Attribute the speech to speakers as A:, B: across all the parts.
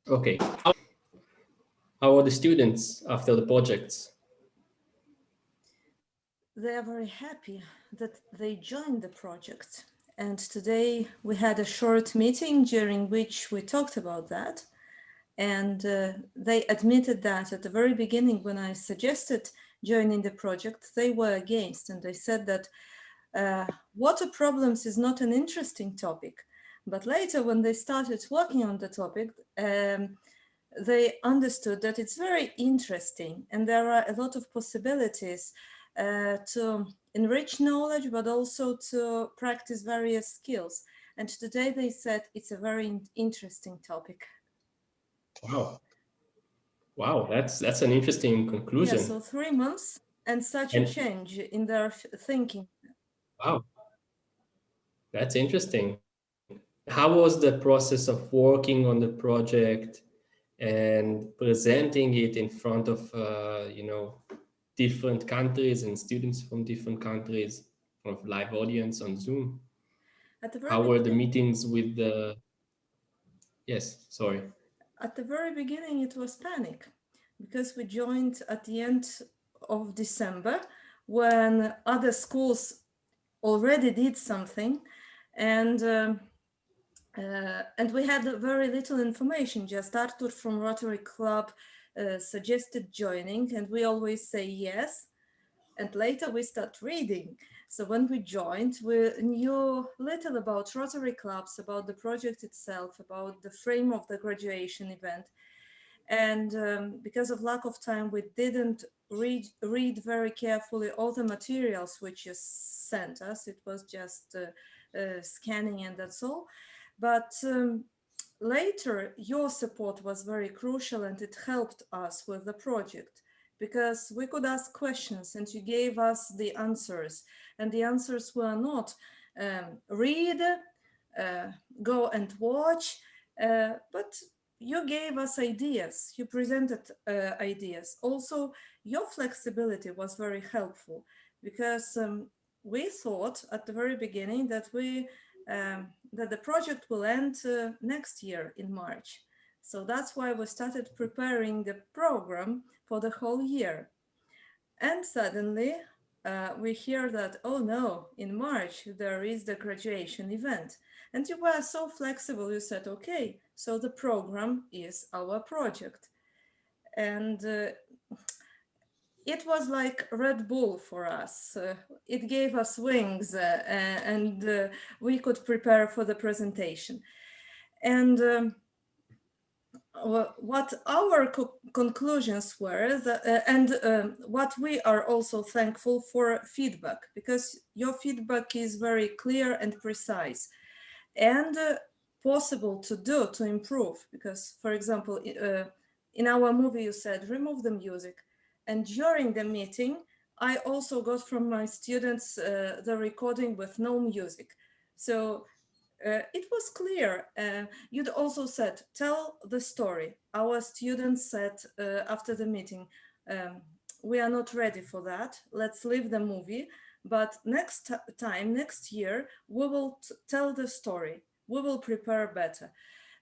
A: Okay. How are the students after the projects?
B: They are very happy that they joined the project. And today we had a short meeting during which we talked about that. And they admitted that at the very beginning, when I suggested joining the project, they were against. And they said that water problems is not an interesting topic. But later, when they started working on the topic, they understood that it's very interesting and there are a lot of possibilities to enrich knowledge, but also to practice various skills. And today they said it's a very interesting topic.
A: Wow. Wow, that's an interesting
B: Yeah, so
A: conclusion.
B: 3 months and such a
A: And
B: change in their thinking.
A: wow, that's interesting. How was the process of working on the project and presenting it in front of different countries and students from different countries, of live audience on Zoom?
B: At the very
A: How were the
B: beginning,
A: meetings with the? Yes, sorry.
B: at the very beginning, it was panic because we joined at the end of December when other schools already did something, and and we had very little information. Just Arthur from Rotary Club suggested joining, and we always say yes. And later we start reading. So when we joined, we knew little about Rotary clubs, about the project itself, about the frame of the graduation event. And because of lack of time, we didn't read very carefully all the materials which you sent us. It was just scanning and that's all. But later, your support was very crucial and it helped us with the project because we could ask questions and you gave us the answers. And the answers were not read, uh, go and watch, but you gave us ideas, you presented ideas. Also, your flexibility was very helpful because we thought at the very beginning that that the project will end next year in March. So that's why we started preparing the program for the whole year. And suddenly we hear that, oh no, in March there is the graduation event. And you were so flexible, you said, okay, so the program is our project. And it was like Red Bull for us. It gave us wings and we could prepare for the presentation. And what our conclusions were, and what we are also thankful for feedback, because your feedback is very clear and precise and possible to do to improve. Because, for example, in our movie, you said remove the music, and during the meeting, I also got from my students the recording with no music. So it was clear. You'd also said, tell the story. Our students said after the meeting, we are not ready for that. Let's leave the movie. But next time, next year, we will tell the story. We will prepare better.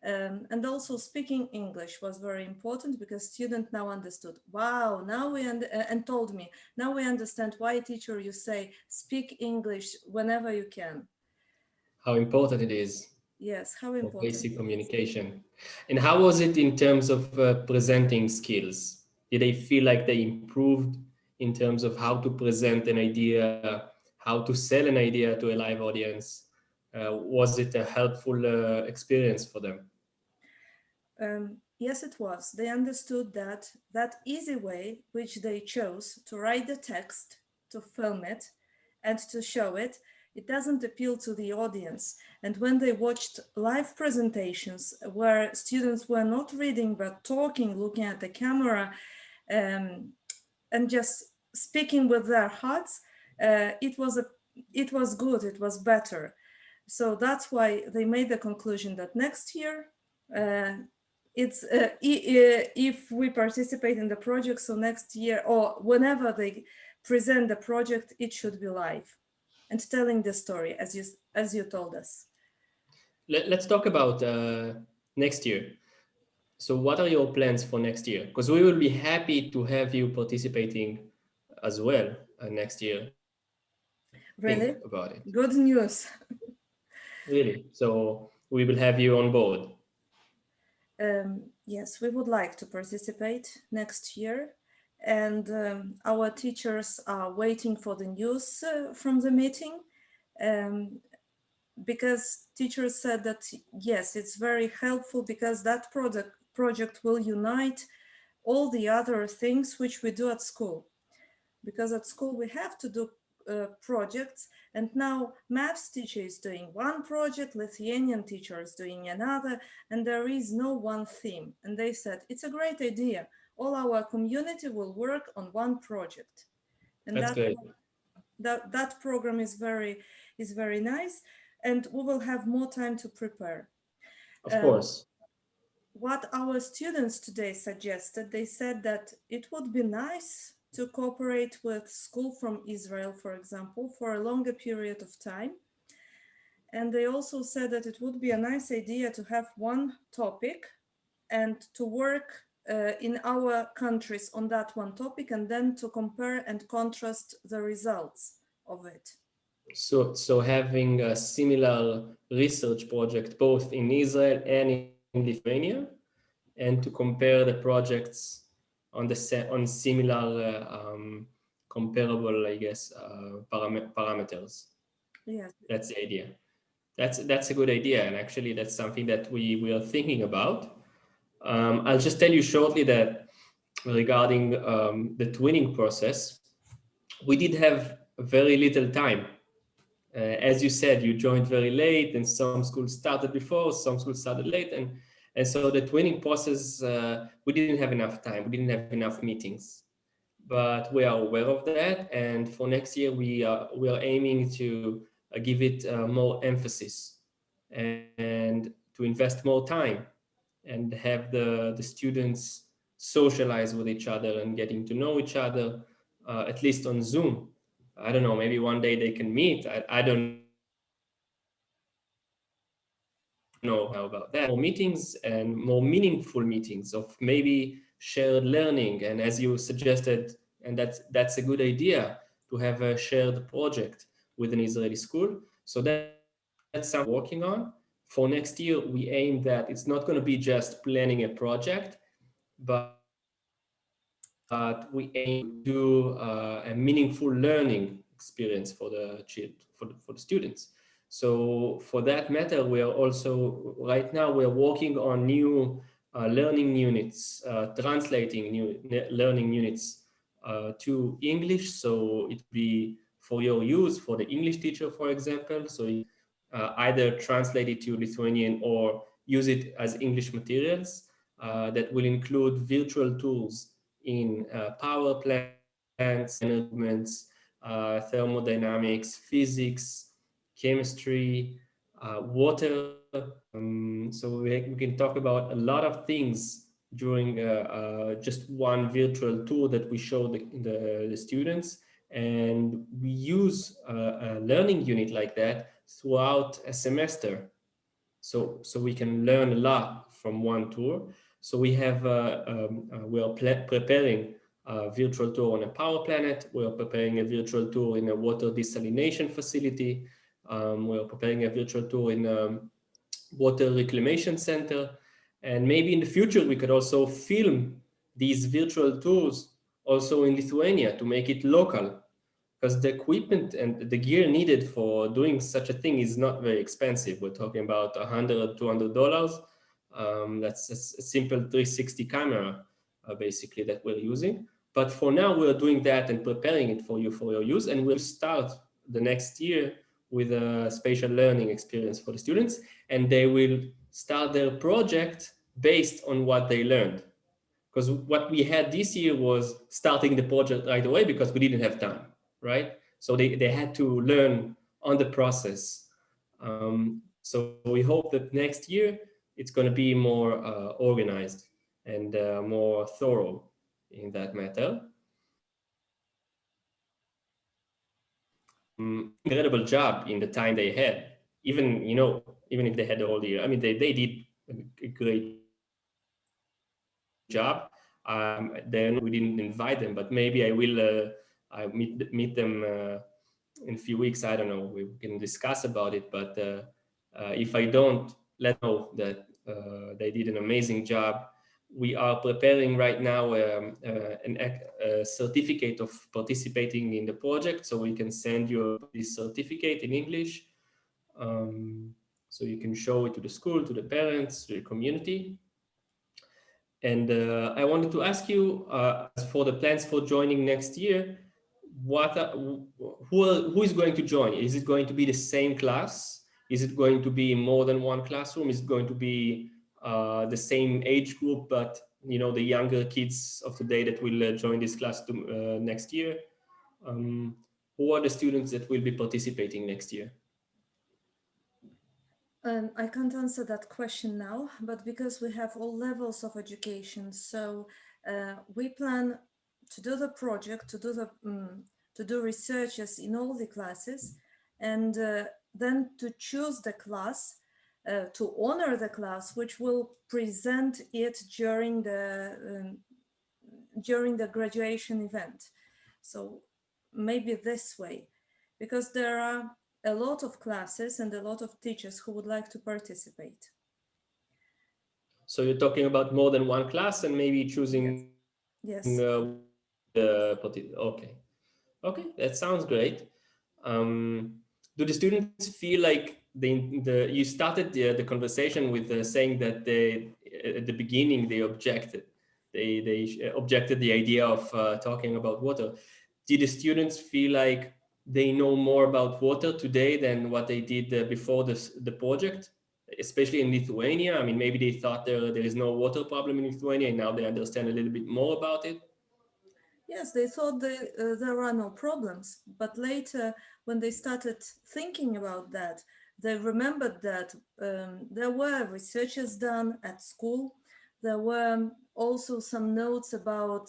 B: And also speaking English was very important because student now understood. Wow, now and told me, now we understand why teacher you say speak English whenever you can.
A: How important it is
B: Yes, how
A: for
B: important
A: basic
B: it is.
A: communication. And how was it in terms of presenting skills? Did they feel like they improved in terms of how to present an idea, how to sell an idea to a live audience? Was it a helpful experience for them?
B: Yes, it was. They understood that that easy way which they chose to write the text, to film it, and to show it, it doesn't appeal to the audience. And when they watched live presentations where students were not reading but talking, looking at the camera, um, and just speaking with their hearts, it was good. It was better. So that's why they made the conclusion that next year, uh, it's if we participate in the project, so next year or whenever they present the project, it should be live and telling the story as you told us.
A: Let's talk about next year. So what are your plans for next year? Because we will be happy to have you participating as well next year. What do you think
B: Really?
A: about it?
B: Good news.
A: Really? So we will have you on board.
B: Yes, we would like to participate next year, and our teachers are waiting for the news from the meeting. Um, because teachers said that yes, it's very helpful because that project will unite all the other things which we do at school. Because at school we have to do projects, and now maths teacher is doing one project, Lithuanian teacher is doing another, and there is no one theme. And they said it's a great idea. All our community will work on one project, and
A: That's great.
B: that program is very nice, and we will have more time to prepare.
A: Of
B: Um,
A: course.
B: what our students today suggested, they said that it would be nice to cooperate with school from Israel, for example, for a longer period of time. And they also said that it would be a nice idea to have one topic and to work in our countries on that one topic, and then to compare and contrast the results of it.
A: So having a similar research project both in Israel and in Lithuania, and to compare the projects on on similar comparable, I guess, parameters.
B: Yes.
A: That's the idea. That's a good idea, and actually that's something that we are thinking about. I'll just tell you shortly that regarding the twinning process, we did have very little time. As you said, you joined very late, and some schools started before, some schools started late, and so the twinning process, we didn't have enough time, we didn't have enough meetings. But we are aware of that, and for next year we are aiming to give it more emphasis and to invest more time and have the students socialize with each other and getting to know each other, at least on Zoom. I don't know, maybe one day they can meet. I don't know about that. But more meetings and more meaningful meetings of maybe shared learning. And as you suggested, and that's a good idea to have a shared project with an Israeli school. So that's something that we're working on. For next year, we aim that it's not going to be just planning a project, but we aim to do a meaningful learning experience for the students. So for that matter, we are also right now we're working on new learning units, translating new learning units to English. So it will be for your use for the English teacher, for example. So you either translate it to Lithuanian or use it as English materials that will include virtual tools in power plants, energy movements, thermodynamics, physics, chemistry, water. So we can talk about a lot of things during just one virtual tour that we show the students. And we use a learning unit like that throughout a semester, so we can learn a lot from one tour. So we are preparing a virtual tour on a power planet. We are preparing a virtual tour in a water desalination facility. We are preparing a virtual tour in a water reclamation center. And maybe in the future we could also film these virtual tours also in Lithuania to make it local, because the equipment and the gear needed for doing such a thing is not very expensive. We're talking about $100, $200. That's a simple 360 camera, basically, that we're using. But for now, we're doing that and preparing it for you for your use, and we'll start the next year with a spatial learning experience for the students, and they will start their project based on what they learned. Because what we had this year was starting the project right away because we didn't have time, right? So they had to learn on the process. So we hope that next year it's going to be more organized and more thorough in that matter. They did an incredible job in the time they had, even if they had the whole year. I mean, they did a great job. job. Then we didn't invite them, but maybe I will. I meet them in a few weeks. I don't know. We can discuss about it. But if I don't, let know that they did an amazing job. We are preparing right now a certificate of participating in the project, so we can send you this certificate in English, so you can show it to the school, to the parents, to the community. And I wanted to ask you, as for the plans for joining next year, what who is going to join? Is it going to be the same class? Is it going to be more than one classroom? Is it going to be the same age group, but the younger kids of today that will join this class next year? Um, who are the students that will be participating next year?
B: I can't answer that question now, but because we have all levels of education, so we plan to do the project, to do researches in all the classes, and then to choose the class, to honor the class, which will present it during the graduation event. So maybe this way, because there are a lot of classes and a lot of teachers who would like to participate.
A: So you're talking about more than one class and maybe choosing
B: Yes. Yes.
A: Okay. Okay, that sounds great. Do the students feel like you started the conversation with saying that they at the beginning they objected, they objected the idea of talking about water. Did the students feel like they know more about water today than what they did before the project, especially in Lithuania? I mean, maybe they thought there is no water problem in Lithuania, and now they understand a little bit more about it.
B: Yes, they thought there are no problems, but later, when they started thinking about that, they remembered that there were researches done at school. There were also some notes about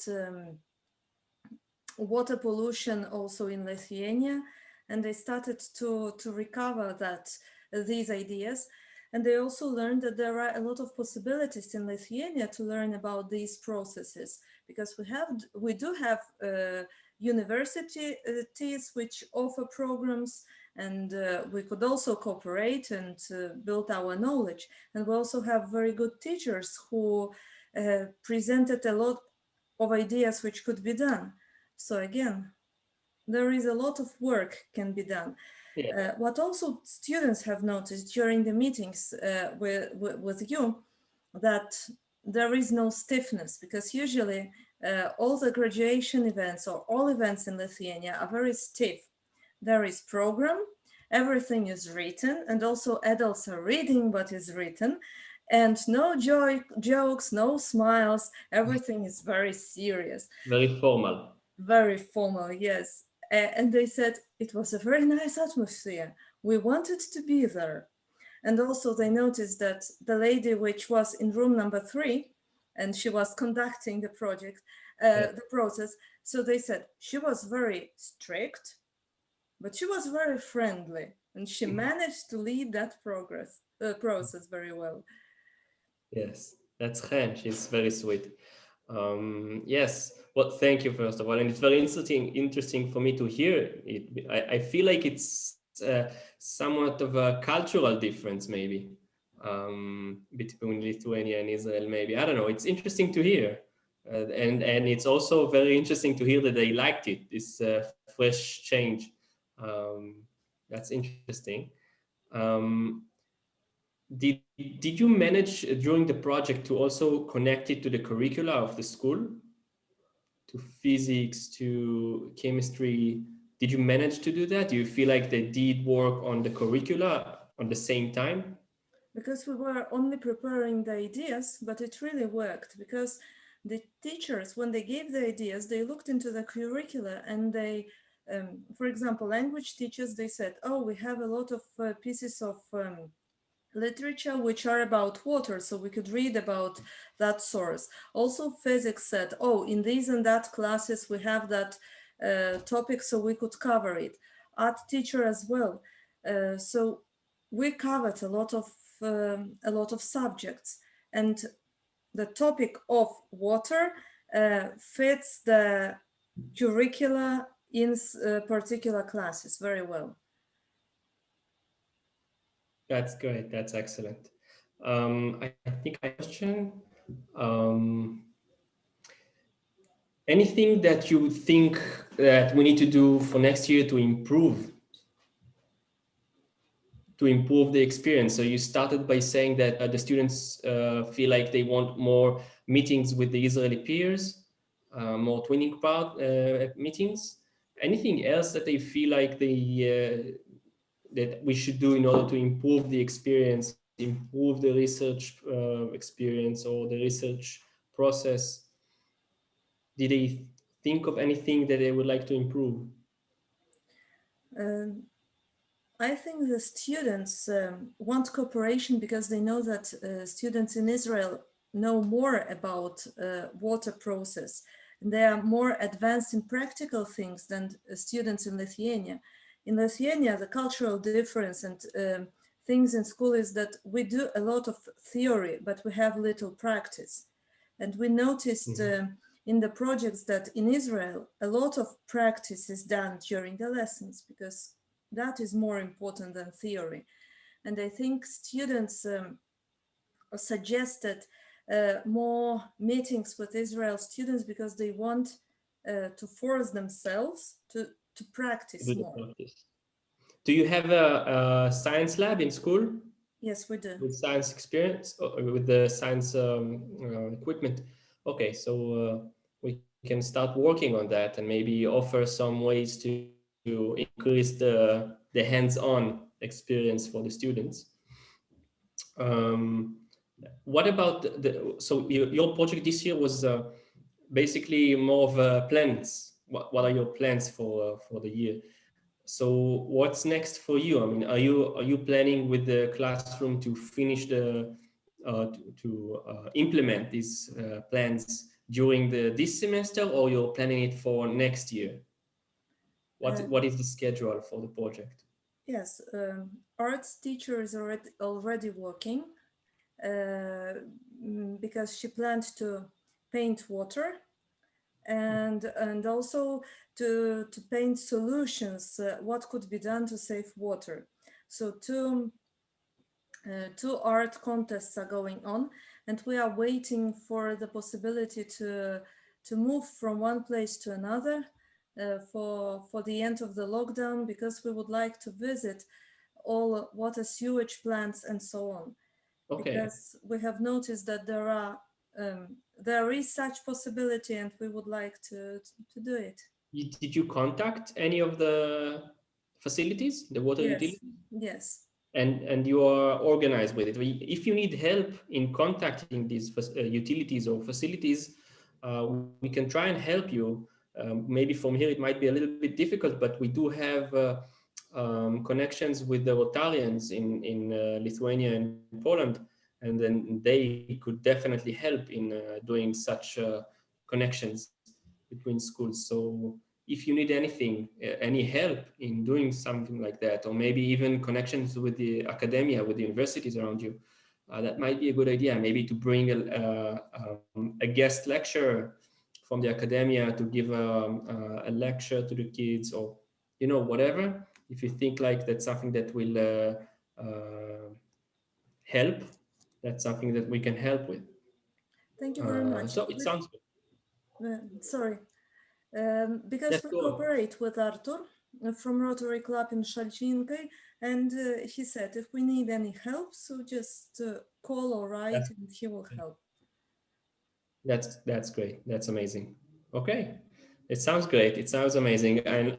B: water pollution also in Lithuania, and they started to recover these ideas. And they also learned that there are a lot of possibilities in Lithuania to learn about these processes, because we do have universities which offer programs, and we could also cooperate and build our knowledge. And we also have very good teachers who presented a lot of ideas which could be done. So again, there is a lot of work can be done.
A: Yeah.
B: What also students have noticed during the meetings with you, that there is no stiffness, because usually all the graduation events or all events in Lithuania are very stiff. There is program, everything is written, and also adults are reading what is written, and no jokes, no smiles, everything is very serious.
A: Very formal.
B: Very formal, yes. And they said it was a very nice atmosphere. We wanted to be there. And also they noticed that the lady which was in room number 3, and she was conducting the project, the process. So they said she was very strict, but she was very friendly, and she managed to lead that process very well.
A: Yes, that's Chen. She's very sweet. Yes. Well, thank you first of all, and it's very interesting for me to hear it. I feel like it's somewhat of a cultural difference, maybe, between Lithuania and Israel. Maybe I don't know. It's interesting to hear, and it's also very interesting to hear that they liked it. This fresh change. Um, that's interesting. Um, did you manage during the project to also connect it to the curricula of the school, to physics, to chemistry? Did you manage to do that? Do you feel like they did work on the curricula on the same time?
B: Because we were only preparing the ideas, but it really worked, because the teachers, when they gave the ideas, they looked into the curricula, and they, for example, language teachers, they said, oh, we have a lot of pieces of literature which are about water, so we could read about that source. Also physics said, oh, in these and that classes we have that topic, so we could cover it. Art teacher as well. So we covered a lot of subjects, and the topic of water fits the curricula in particular classes very well.
A: That's great. That's excellent. I think I have a question. Um, Anything that you think that we need to do for next year to improve the experience? So you started by saying that the students feel like they want more meetings with the Israeli peers, more twinning part meetings. Anything else that they feel like that we should do in order to improve the experience, improve the research experience or the research process? Did they think of anything that they would like to improve?
B: Um, I think the students want cooperation because they know that students in Israel know more about water process. And they are more advanced in practical things than students in Lithuania. In Lithuania, the cultural difference and things in school is that we do a lot of theory, but we have little practice. And we noticed in the projects that in Israel, a lot of practice is done during the lessons because that is more important than theory. And I think students suggested more meetings with Israel students because they want to force themselves to
A: To
B: practice
A: do the
B: more.
A: practice. Do you have a science lab in school
B: Yes, we do.
A: with science experience or with the science equipment? Okay, so we can start working on that and maybe offer some ways to increase the hands-on experience for the students. Um, what about so your project this year was basically more of plans. What are your plans for the year? So what's next for you? I mean, are you planning with the classroom to finish to implement these plans during this semester, or you're planning it for next year?
B: Uh,
A: What is the schedule for the project?
B: yes, arts teacher is already working because she planned to paint water and also to paint solutions what could be done to save water. So two art contests are going on, and we are waiting for the possibility to move from one place to another for the end of the lockdown, because we would like to visit all water sewage plants and so on,
A: Okay.
B: because we have noticed that there is such possibility, and we would like to do it.
A: Did you contact any of the facilities, the water
B: Yes,
A: utilities?
B: yes,
A: And you are organized with it. If you need help in contacting these utilities or facilities, we can try and help you. Maybe from here it might be a little bit difficult, but we do have connections with the Rotarians in Lithuania and Poland, and then they could definitely help in doing such connections between schools. So if you need anything, any help in doing something like that, or maybe even connections with the academia, with the universities around you, that might be a good idea. Maybe to bring a guest lecturer from the academia to give a lecture to the kids, or whatever. If you think like that's something that will help, that's something that we can help with.
B: thank you very much.
A: So it sounds good.
B: Sorry. Because
A: Let's
B: we
A: go on.
B: cooperate with Artur from Rotary Club in Shalchinkai, and he said if we need any help, so just call or write,
A: That's
B: and he will help.
A: That's great. That's amazing. Okay, it sounds great. It sounds amazing. And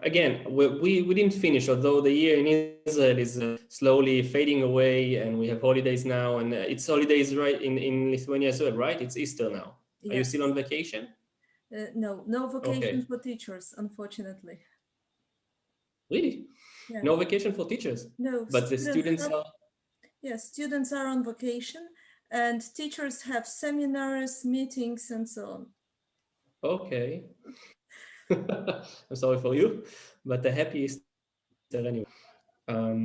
A: again, we didn't finish. Although the year in Israel is slowly fading away, and we have holidays now, and it's holidays right in Lithuania as well, right? It's Easter now. Are you
B: Yes.
A: still on vacation?
B: No, no vacation
A: Okay,
B: for teachers, unfortunately.
A: really?
B: Yeah.
A: No vacation for teachers,
B: No,
A: but the
B: students
A: students
B: have,
A: are
B: yes, students are on vacation, and teachers have seminars, meetings, and so on.
A: okay. I'm sorry for you, but a happy Easter anyway. Um,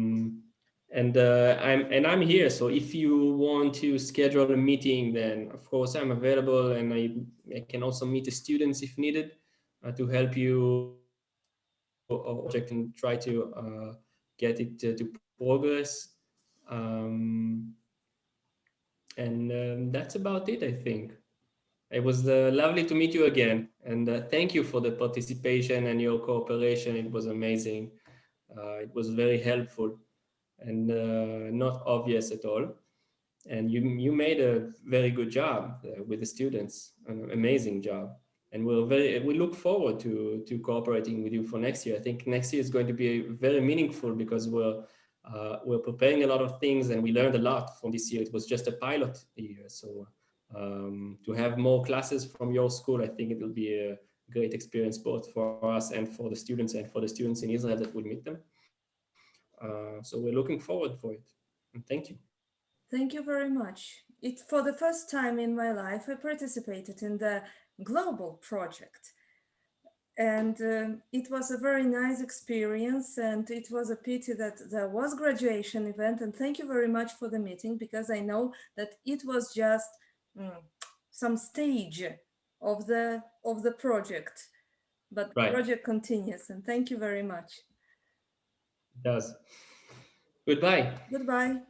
A: and I'm here. So if you want to schedule a meeting, then of course I'm available, and I can also meet the students if needed, to help you project and try to get it to progress. Um, and That's about it, I think. It was lovely to meet you again, and thank you for the participation and your cooperation. It was amazing. It was very helpful and not obvious at all. And you made a very good job with the students, an amazing job. And we look forward to cooperating with you for next year. I think next year is going to be very meaningful because we're preparing a lot of things, and we learned a lot from this year. It was just a pilot year, so to have more classes from your school, I think it will be a great experience both for us and for the students, and for the students in Israel that will meet them. So we're looking forward for it. And thank you.
B: Thank you very much. It for the first time in my life I participated in the global project, and it was a very nice experience, and it was a pity that there was graduation event. And thank you very much for the meeting, because I know that it was just mm, some stage of the project, but
A: Right.
B: project continues. And thank you very much.
A: It does. Goodbye.
B: Goodbye.